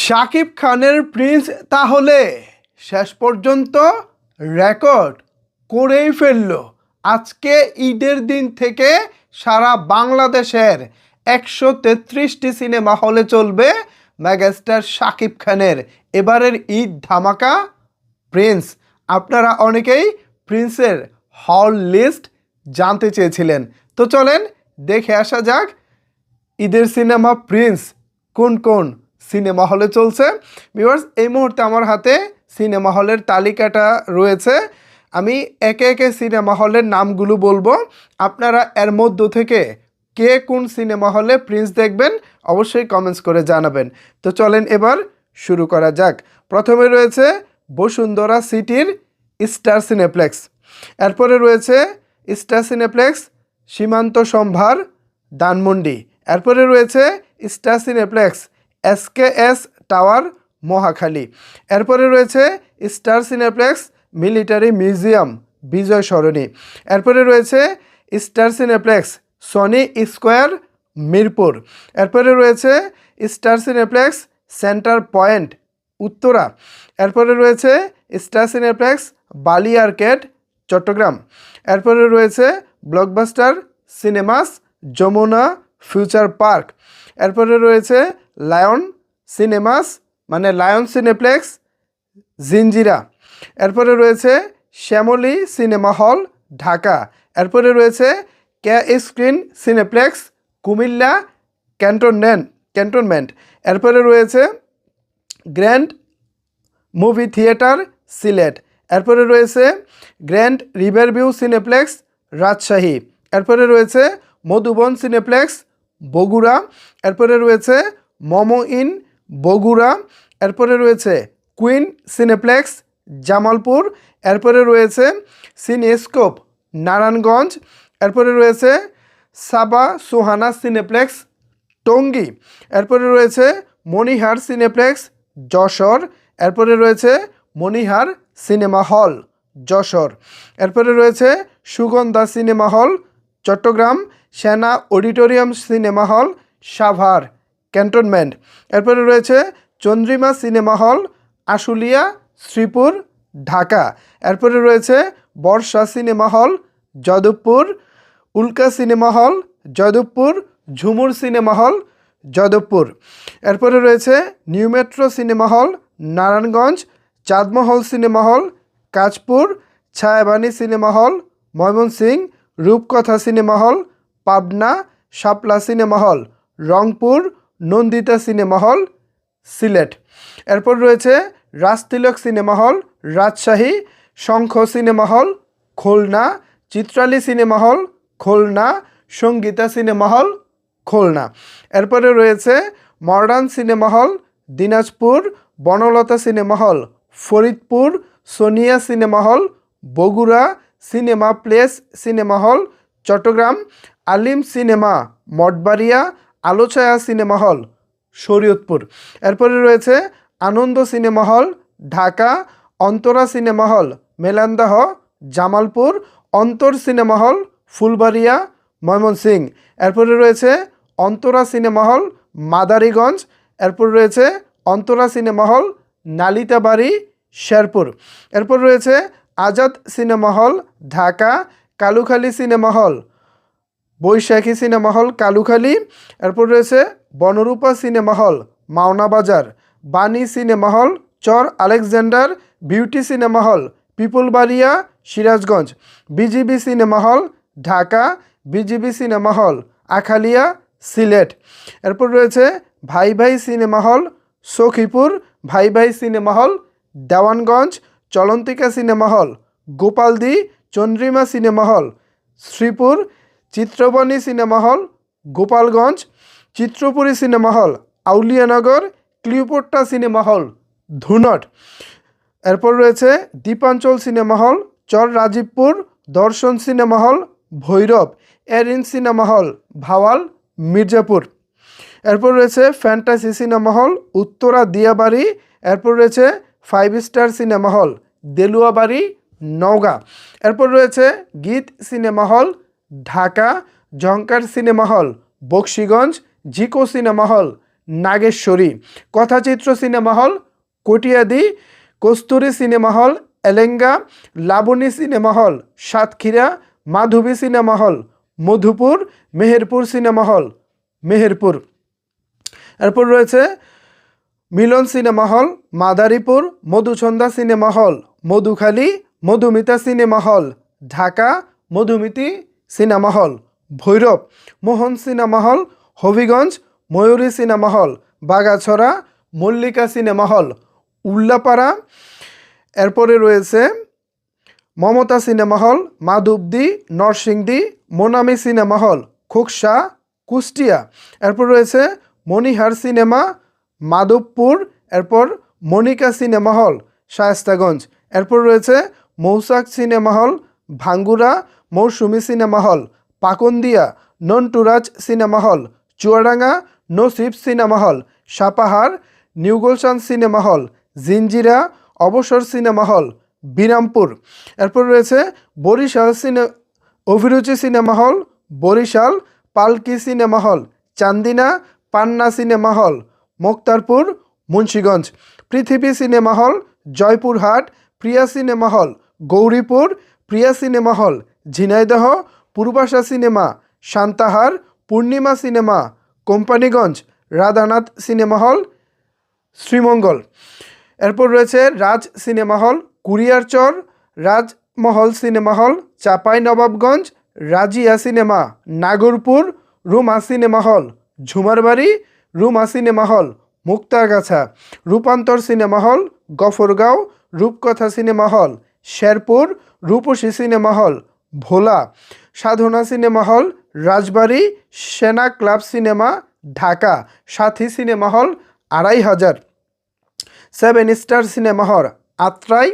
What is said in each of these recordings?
শাকিব খানের প্রিন্স তাহলে শেষ পর্যন্ত রেকর্ড করেই ফেলল। আজকে ঈদের দিন থেকে সারা বাংলাদেশের 133টি সিনেমা হলে চলবে মেগাস্টার শাকিব খানের এবারের ঈদ ধামাকা প্রিন্স। আপনারা অনেকেই প্রিন্সের হল লিস্ট জানতে চেয়েছিলেন, তো চলেন দেখে আসা যাক ঈদের সিনেমা প্রিন্স কোন কোন সিনেমা হলে চলছে। ভিউয়ার্স, এই মুহূর্তে আমার হাতে সিনেমা হলের তালিকাটা রয়েছে। আমি একে একে সিনেমা হলের নামগুলো বলবো, আপনারা এর মধ্য থেকে কে কোন সিনেমা হলে প্রিন্স দেখবেন অবশ্যই কমেন্টস করে জানাবেন। তো চলেন এবার শুরু করা যাক। প্রথমে রয়েছে বসুন্ধরা সিটির স্টার সিনেপ্লেক্স, এরপরে রয়েছে স্টার সিনেপ্লেক্স সীমান্ত সম্ভার ধানমন্ডি, এরপরে রয়েছে Star Cineplex SKS tower Mohakhali, এরপরে রয়েছে Star Cineplex Military Museum Bijoy Sarani, এরপরে রয়েছে Star Cineplex Sony Square Mirpur, এরপরে রয়েছে Star Cineplex Centre Point Uttara, এরপরে রয়েছে Star Cineplex Bali Arcade Chattogram, এরপরে রয়েছে Blockbuster Cinemas Jamuna Future Park, এরপরে রয়েছে লায়ন সিনেমাস মানে লায়ন সিনেপ্লেক্স জিঞ্জিরা, এরপরে রয়েছে শ্যামলী সিনেমা হল ঢাকা, এরপরে রয়েছে K Screen Cineplex Cumilla cantonment, এরপরে রয়েছে গ্র্যান্ড মুভি থিয়েটার সিলেট, এরপরে রয়েছে গ্র্যান্ড রিভারভিউ সিনেপ্লেক্স রাজশাহী, এরপরে রয়েছে মধুবন সিনেপ্লেক্স বগুড়া, এরপরে রয়েছে মোমো ইন বগুড়া, এরপরে রয়েছে কুইন সিনেপ্লেক্স জামালপুর, এরপরে রয়েছে সিনেস্কোপ নারায়ণগঞ্জ, এরপরে রয়েছে সাবা সুহানা সিনেপ্লেক্স টঙ্গী, এরপরে রয়েছে মণিহার সিনেপ্লেক্স যশোর, এরপরে রয়েছে মণিহার সিনেমা হল যশোর, এরপরে রয়েছে সুগন্ধা সিনেমা হল চট্টগ্রাম, সেনা auditorium cinema hall Savar cantonment, এরপরে রয়েছে চন্দ্রিমা সিনেমা হল আশুলিয়া শ্রীপুর ঢাকা, এরপরে রয়েছে বর্ষা সিনেমা হল যাদবপুর, উল্কা সিনেমা হল যাদবপুর, ঝুমুর সিনেমা হল যাদবপুর, এরপরে রয়েছে new metro cinema hall Narayanganj, Chandmahal cinema hall Kanchpur, Chhayabani cinema hall Mymensingh, রূপকথা সিনেমা হল পাবনা, শাপলা cinema hall Rangpur, Nandita cinema hall Sylhet, এরপর রয়েছে রাজতিলক সিনেমা হল রাজশাহী, শঙ্খ cinema hall Khulna, Chitrali cinema hall Khulna, Sangeeta cinema hall Khulna, এরপরে রয়েছে modern cinema hall Dinajpur, Banalata cinema hall Faridpur, Sonia cinema hall Bogura, cinema place cinema hall Chittagong, আলিম cinema Mathbaria, আলোছায়া cinema hall Shariatpur, এরপরে রয়েছে আনন্দ cinema hall Dhaka, Antara cinema hall মেলান্দাহ Jamalpur, অন্তর cinema hall Phulbaria Mymensingh, এরপরে রয়েছে অন্তরা সিনেমা হল মাদারীগঞ্জ, এরপর রয়েছে অন্তরা সিনেমা হল নালিতাবাড়ি শেরপুর, এরপর রয়েছে Azad cinema hall Dhaka, Kalukhali cinema hall বৈশাখী সিনেমা হল কালুখালী, এরপর রয়েছে বনরূপা সিনেমা হল মাওনা বাজার, বাণী সিনেমা হল চর Alexander, beauty cinema hall Pipulbaria Sirajganj, BGB cinema hall Dhaka, BGB cinema hall Akhalia Sylhet, এরপর রয়েছে ভাই ভাই সিনেমা হল সখীপুর, ভাই ভাই সিনেমা হল দেওয়ানগঞ্জ, চলন্তিকা cinema hall Gopaldi, Chandrima cinema hall Sreepur, চিত্রবনী cinema hall Gopalganj, Chitrapuri cinema hall আউলিয়ানগর, ক্লিওপট্রা cinema hall Dhunot, এরপর রয়েছে দ্বীপাঞ্চল সিনেমা হল চর রাজীবপুর, দর্শন cinema hall Bhairab, Haerin cinema hall Bhawal Mirzapur, এরপর রয়েছে fantasy cinema hall Uttara Diabari, এরপর রয়েছে 5 star cinema hall Deluabari Naogaon, এরপর রয়েছে গীত সিনেমা হল ঢাকা, ঝঙ্কার সিনেমা হল বক্সিগঞ্জ, জিকো cinema hall Nageshwari. Kathachitra cinema hall কটিয়াদি, কস্তুরী cinema hall Elenga, Laboni cinema hall Satkhira, মাধবী cinema hall Madhupur, Meherpur cinema hall Meherpur. এরপর রয়েছে মিলন cinema hall Madaripur, Madhuchanda cinema hall Madhukhali, Madhumita cinema hall Dhaka, মধুমিতি cinema hall Bhairab, মোহন cinema hall Habiganj, ময়ূরী cinema hall Bagachra, Mallika cinema hall Ullapara. এরপরে রয়েছে Mamata cinema hall Madhabdi Narsingdi, Monami cinema hall Khoksa Kushtia. এরপর রয়েছে মণিহার cinema Madhabpur, এরপর Monika cinema hall Shayestaganj. এরপর রয়েছে মৌসাক cinema hall Bhangura, মৌসুমী cinema hall পাকন্দিয়া, নন্টুরাজ cinema hall Chuadanga, নসিব cinema hall Sapahar, new Gulshan cinema hall Jinjira, অবসর cinema hall Birampur. এরপর রয়েছে বরিশাল অভিরুচি সিনেমা হল বরিশাল, পালকি সিনেমা হল চান্দিনা, পান্না সিনেমা হল মোক্তারপুর মুন্সিগঞ্জ, পৃথিবী সিনেমা হল জয়পুরহাট, প্রিয়া সিনেমা হল Gauripur, Priya cinema hall Jhenaidah, Purbasha cinema Santahar, Purnima cinema Companiganj, Radhanath cinema hall Sreemangal. এরপর রয়েছে রাজ cinema hall কুরিয়ারচর, Rajmahal cinema hall Chapai Nawabganj, Razia cinema Nagarpur, Ruma cinema hall Jhumarbari, Ruma cinema হল মুক্তাগাছা, রূপান্তর সিনেমা হল গফরগাঁও, রূপকথা সিনেমা হল শেরপুর, রূপসী সিনেমা হল ভোলা, সাধনা সিনেমা হল রাজবাড়ী, সেনা club cinema Dhaka, সাথী cinema hall 2500, seven star cinema hall Atrai,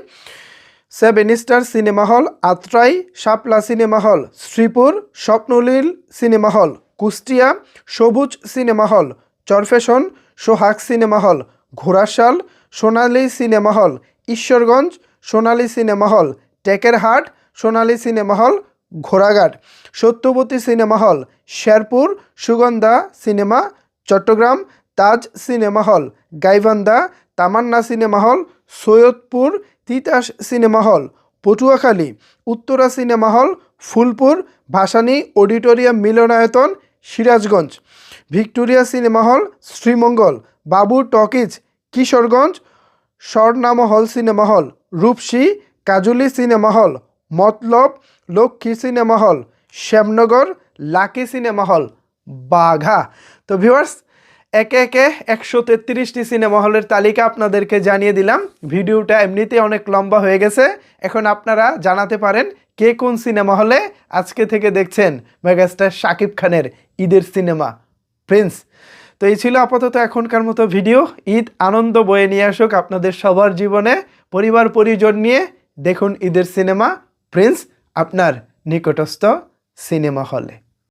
seven star cinema hall Atrai, শাপলা cinema hall Sreepur, স্বপ্নলীল cinema hall Kushtia, সবুজ cinema hall Char Fasson, সোহাগ cinema hall Ghorashal, সোনালী cinema hall Ishwarganj, সোনালী cinema hall Tekerhat, সোনালী cinema hall ঘোড়াঘাট, Satyabati cinema hall Sherpur, Sugandha cinema Chittagong, Taj cinema hall Gaibandha, তামান্না cinema hall Saidpur, Titas cinema hall Patuakhali, Uttara cinema hall Phulpur, Bhasani auditorium মিলনায়তন Sirajganj, Victoria cinema hall Sreemangal, বাবু talkies Kishoreganj, স্বর্ণামহল cinema hall রূপসী, কাজুলি cinema hall মতলব, Lakshmi cinema hall Shyamnagar, lucky cinema hall বাঘা। তো viewers, একে একে 133টি cinema হলের তালিকা আপনাদেরকে জানিয়ে দিলাম। ভিডিওটা এমনিতে অনেক লম্বা হয়ে গেছে। এখন আপনারা জানাতে পারেন কে কোন সিনেমা হলে আজকে থেকে দেখছেন মেগাস্টার শাকিব খানের ঈদের সিনেমা প্রিন্স। তো এই ছিল আপাতত এখনকার মতো ভিডিও। ঈদ আনন্দ বয়ে নিয়ে আসুক আপনাদের সবার জীবনে। পরিবার পরিজন নিয়ে দেখুন ঈদের সিনেমা প্রিন্স আপনার নিকটস্থ সিনেমা হলে।